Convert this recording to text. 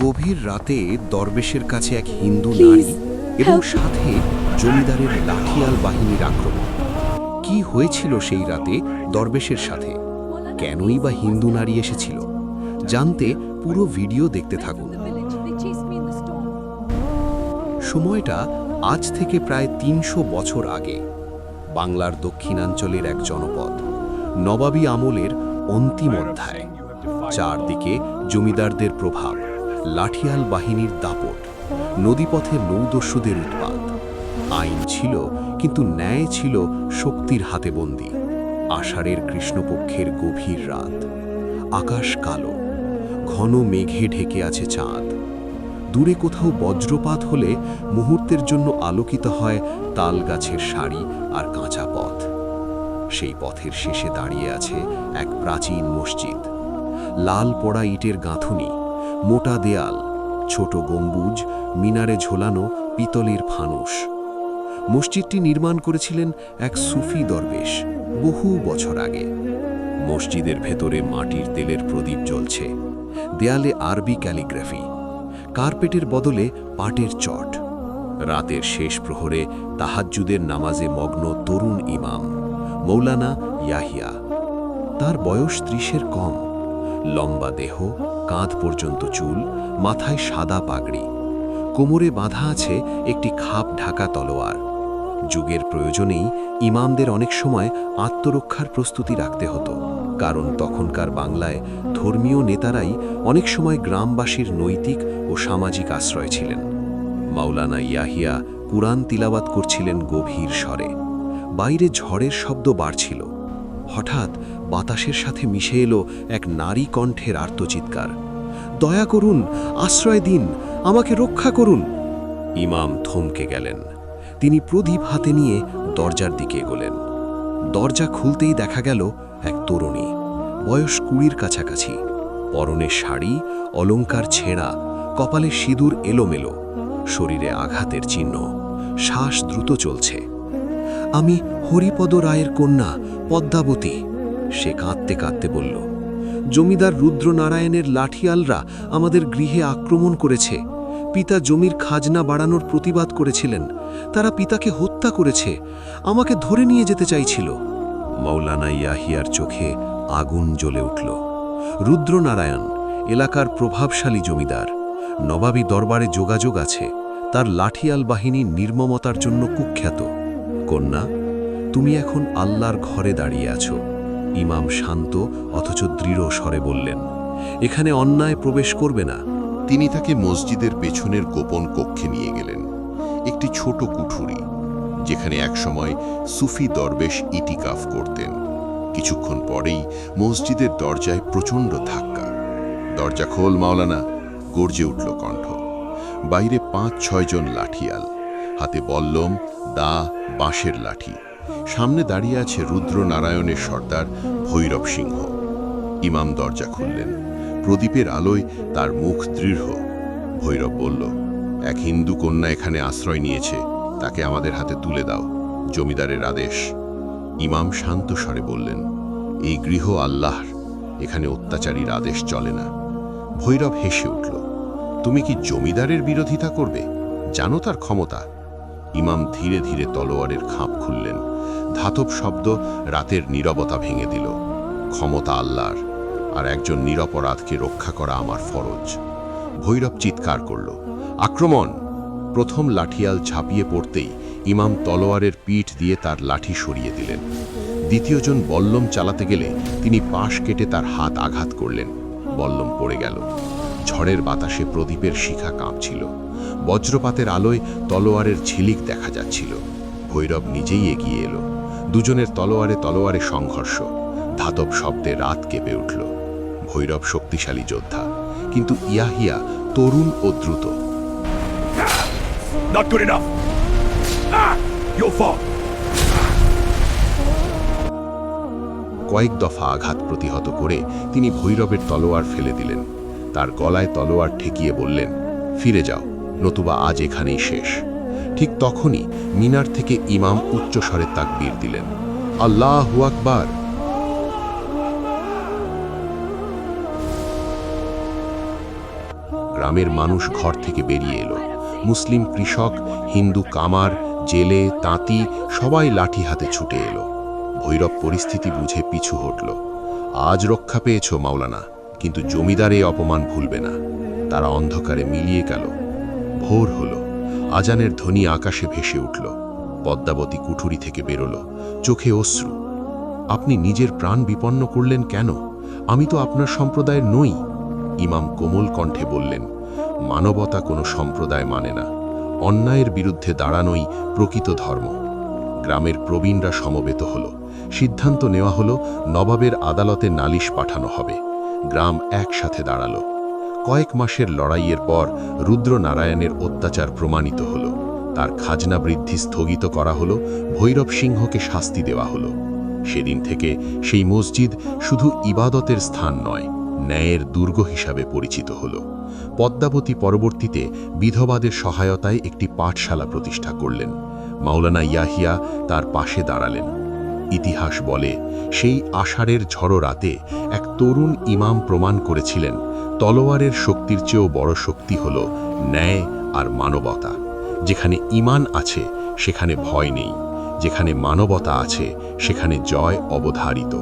গভীর রাতে দরবেশের কাছে এক হিন্দু নারী এবং সাথে জমিদারের লাঠিয়াল বাহিনীর আক্রমণ। কি হয়েছিল সেই রাতে দরবেশের সাথে? কেনই বা হিন্দু নারী এসেছিল? জানতে পুরো ভিডিও দেখতে থাকুন। সময়টা আজ থেকে প্রায় ৩০০ বছর আগে। বাংলার দক্ষিণাঞ্চলের এক জনপদ, নবাবী আমলের অন্তিম অধ্যায়। চারদিকে জমিদারদের প্রভাব, লাঠিয়াল বাহিনীর দাপট, নদীপথে নৌদস্যুদের উৎপাত। আইন ছিল, কিন্তু ন্যায় ছিল শক্তির হাতে বন্দী। আষাঢ়ের কৃষ্ণপক্ষের গভীর রাত, আকাশ কালো, ঘন মেঘে ঢেকে আছে চাঁদ। দূরে কোথাও বজ্রপাত হলে মুহূর্তের জন্য আলোকিত হয় তাল গাছের সারি আর কাঁচা পথ। সেই পথের শেষে দাঁড়িয়ে আছে এক প্রাচীন মসজিদ। লাল পোড়া ইটের গাঁথুনি, মোটা দেয়াল, ছোট গম্বুজ, মিনারে ঝোলানো পিতলের ফানুস। মসজিদটি নির্মাণ করেছিলেন এক সুফি দরবেশ বহু বছর আগে। মসজিদের ভেতরে মাটির তেলের প্রদীপ জ্বলছে, দেয়ালে আরবি ক্যালিগ্রাফি, কার্পেটের বদলে পাটের চট। রাতের শেষ প্রহরে তাহাজ্জুদের নামাজে মগ্ন তরুণ ইমাম মৌলানা ইয়াহিয়া। তার বয়স ৩০-এর কম, লম্বা দেহ, কাঁধ পর্যন্ত চুল, মাথায় সাদা পাগড়ি, কোমরে বাঁধা আছে একটি খাপ ঢাকা তলোয়ার। যুগের প্রয়োজনেই ইমামদের অনেক সময় আত্মরক্ষার প্রস্তুতি রাখতে হতো, কারণ তখনকার বাংলায় ধর্মীয় নেতারাই অনেক সময় গ্রামবাসীর নৈতিক ও সামাজিক আশ্রয় ছিলেন। মাওলানা ইয়াহিয়া কুরআন তিলাওয়াত করছিলেন গভীর স্বরে। বাইরে ঝড়ের শব্দ বাড়ছিল। হঠাৎ বাতাসের সাথে মিশে এলো এক নারী কণ্ঠের আর্তচিৎকার, দয়া করুন, আশ্রয় দিন, আমাকে রক্ষা করুন। ইমাম থমকে গেলেন। তিনি প্রদীপ হাতে নিয়ে দরজার দিকে এগোলেন। দরজা খুলতেই দেখা গেল এক তরুণী, বয়স ২০-র কাছাকাছি, পরনে শাড়ি, অলংকার ছেঁড়া, কপালে সিঁদুর এলোমেলো, শরীরে আঘাতের চিহ্ন, শ্বাস দ্রুত চলছে। আমি হরিপদ রায়ের কন্যা পদ্মাবতী, সে কাঁদতে কাঁদতে বলল। জমিদার রুদ্রনারায়ণের লাঠিয়ালরা আমাদের গৃহে আক্রমণ করেছে। পিতা জমির খাজনা বাড়ানোর প্রতিবাদ করেছিলেন, তারা পিতাকে হত্যা করেছে, আমাকে ধরে নিয়ে যেতে চাইছিল। মাওলানা ইয়াহিয়ার চোখে আগুন জ্বলে উঠল। রুদ্রনারায়ণ এলাকার প্রভাবশালী জমিদার, নবাবী দরবারে যোগাযোগ আছে, তার লাঠিয়াল বাহিনী নির্মমতার জন্য কুখ্যাত। কন্যা, তুমি এখন আল্লাহর ঘরে দাঁড়িয়ে আছো। ইমাম শান্ত অথচ দৃঢ় স্বরে বললেন, এখানে অন্যায় প্রবেশ করবে না। তিনি তাকে মসজিদের পেছনের গোপন কক্ষে নিয়ে গেলেন, একটি ছোট কুঠুরি, যেখানে একসময় সুফি দরবেশ ইতিকাফ করতেন। কিছুক্ষণ পরেই মসজিদের দরজায় প্রচণ্ড ধাক্কা। দরজা খোল মাওলানা, গর্জে উঠল কণ্ঠ। বাইরে ৫-৬ জন লাঠিয়াল, হাতে বল্লম, দা, বাঁশের লাঠি। সামনে দাঁড়িয়ে আছে রুদ্রনারায়ণের সর্দার ভৈরব সিংহ। ইমাম দরজা খুললেন। প্রদীপের আলোয় তার মুখ দৃঢ়। ভৈরব বলল, এক হিন্দু কন্যা এখানে আশ্রয় নিয়েছে, তাকে আমাদের হাতে তুলে দাও, জমিদারের আদেশ। ইমাম শান্ত স্বরে বললেন, এই গৃহ আল্লাহর, এখানে অত্যাচারীর আদেশ চলে না। ভৈরব হেসে উঠল, তুমি কি জমিদারের বিরোধিতা করবে? জানো তার ক্ষমতা? ইমাম ধীরে ধীরে তলোয়ারের খাপ খুললেন। ধাতব শব্দ রাতের নীরবতা ভেঙে দিল। ক্ষমতা আল্লাহর, আর একজন নিরপরাধকে রক্ষা করা আমার ফরজ। ভৈরব চিৎকার করল, আক্রমণ! প্রথম লাঠিয়াল ঝাঁপিয়ে পড়তেই ইমাম তলোয়ারের পিঠ দিয়ে তার লাঠি সরিয়ে দিলেন। দ্বিতীয়জন বল্লম চালাতে গেলে তিনি পাশ কেটে তার হাত আঘাত করলেন। বল্লম পড়ে গেল। ঝড়ের বাতাসে প্রদীপের শিখা কাঁপছিল। বজ্রপাতের আলোয় তলোয়ারের ঝিলিক দেখা যাচ্ছিল। ভৈরব নিজেই এগিয়ে এলো। দুজনের তলোয়ারে তলোয়ারে সংঘর্ষ। ধাতব শব্দে রাত কেঁপে উঠল। ভৈরব শক্তিশালী যোদ্ধা, কিন্তু ইয়াহিয়া তরুণ ও দ্রুত। কয়েক দফা আঘাত প্রতিহত করে তিনি ভৈরবের তলোয়ার ফেলে দিলেন। তার গলায় তলোয়ার ঠেকিয়ে বললেন, ফিরে যাও, নতুবা আজ এখানেই শেষ। ঠিক তখনই মিনার থেকে ইমাম উচ্চস্বরে তাকবীর দিলেন, আল্লাহু আকবার। গ্রামের মানুষ ঘর থেকে বেরিয়ে এলো। মুসলিম কৃষক, হিন্দু কামার, জেলে, তাঁতি সবাই লাঠি হাতে ছুটে এলো। ভৈরব পরিস্থিতি বুঝে পিছু হটল। আজ রক্ষা পেয়েছ মাওলানা, কিন্তু জমিদার এই অপমান ভুলবে না। তারা অন্ধকারে মিলিয়ে গেল। ভোর হলো, আজানের ধ্বনি আকাশে ভেসে উঠল। পদ্মাবতী কুঠুরি থেকে বেরোলো, চোখে অশ্রু। আপনি নিজের প্রাণ বিপন্ন করলেন কেন? আমি তো আপনার সম্প্রদায়ের নই। ইমাম কোমল কণ্ঠে বললেন, মানবতা কোনো সম্প্রদায় মানে না। অন্যায়ের বিরুদ্ধে দাঁড়ানোই প্রকৃত ধর্ম। গ্রামের প্রবীণরা সমবেত হলো। সিদ্ধান্ত নেওয়া হলো নবাবের আদালতে নালিশ পাঠানো হবে। গ্রাম একসাথে দাঁড়ালো। কয়েক মাসের লড়াইয়ের পর রুদ্রনারায়ণের অত্যাচার প্রমাণিত হলো। তার খাজনা বৃদ্ধি স্থগিত করা হলো, ভৈরব সিংহকে শাস্তি দেওয়া হলো। সেদিন থেকে সেই মসজিদ শুধু ইবাদতের স্থান নয়, ন্যায়ের দুর্গ হিসাবে পরিচিত হল। পদ্মাবতী পরবর্তীতে বিধবাদের সহায়তায় একটি পাঠশালা প্রতিষ্ঠা করলেন। মাওলানা ইয়াহিয়া তার পাশে দাঁড়ালেন। ইতিহাস বলে, সেই আষাঢ়ের ঝড়ো রাতে এক তরুণ ইমাম প্রমাণ করেছিলেন, তলোয়ারের শক্তির চেয়েও বড় শক্তি হল ন্যায় আর মানবতা। যেখানে ঈমান আছে সেখানে ভয় নেই, যেখানে মানবতা আছে সেখানে জয় অবধারিত।